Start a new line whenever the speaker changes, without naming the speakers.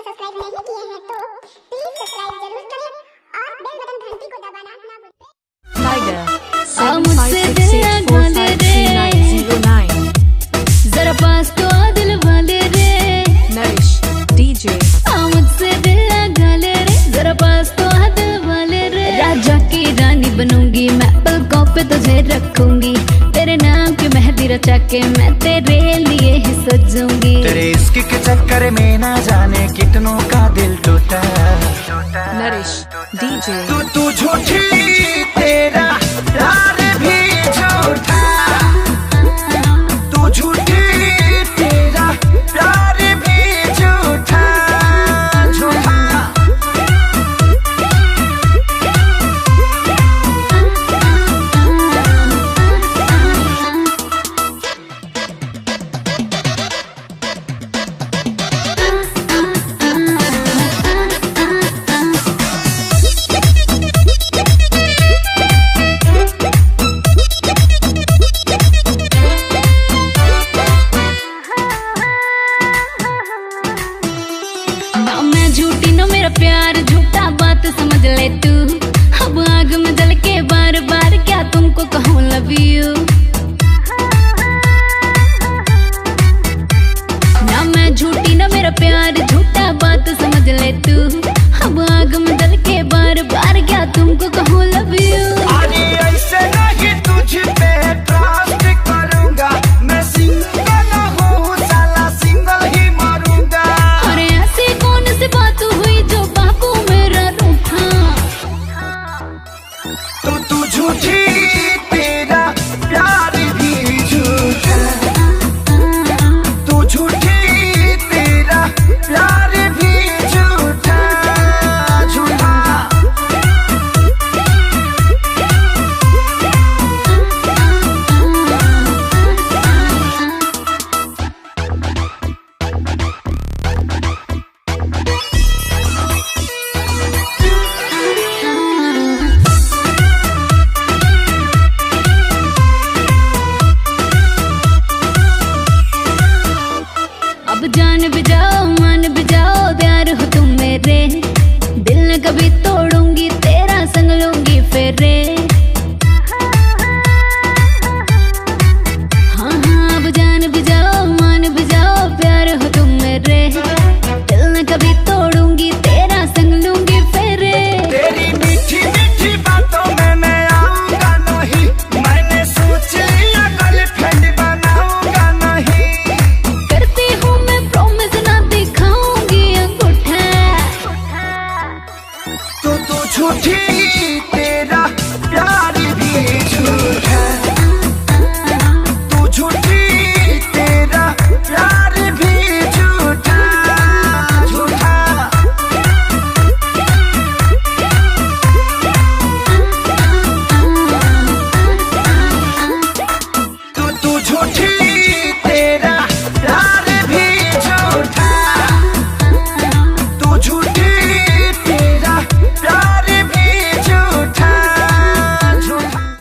Subscribe नहीं किए हैं तो प्लीज सब्सक्राइब जरूर करें और बेल बटन घंटी को दबाना ना भूलें।
Tiger 7564533909
जरा पास तो आ दिल वाले रे
Narish DJ
मुझसे दिल लगा ले रे जरा पास तो आ दिल वाले रे राजा की रानी बनूंगी मैं पलकों पे तुझे रखूंगी तेरे नाम की मेहंदी रचा के मैं तेरे लिए ही सजूंगी
तेरे इश्क के चक्कर में ना जाने कितनों का दिल टूटा।
Narish DJ
तू झूठी तेरा प्यार भी झूठा, तू झूठी तेरा प्यार भी झूठा झूठा।
ना मैं झूठी ना मेरा प्यार झूठा बात समझ ले तू अब आग में जल के बार बार क्या तुमको कहूँ लव यू ना मैं झूठी ना मेरा प्यार झूठा बात समझ ले तू अब आग में जल के बार बार क्या तुमको कहूँ लव यू
अरे ऐसे नहीं तुझ पे ट्रस्ट करूंगा, मैं सिंगल हूँ साला सिंगल ही मारूंगा।
अरे ऐसी कौन सी बात हुई जो बापू मेरा रूठा
तू झूठी तेरा प्यार भी झूठा, तू झूठी तेरा प्यार भी झूठा झूठा।
अब जान भी जाओ मान भी जाओ प्यार हो तुम मेरे दिल न कभी तोड़ूंगी तेरा संग लूंगी फेरे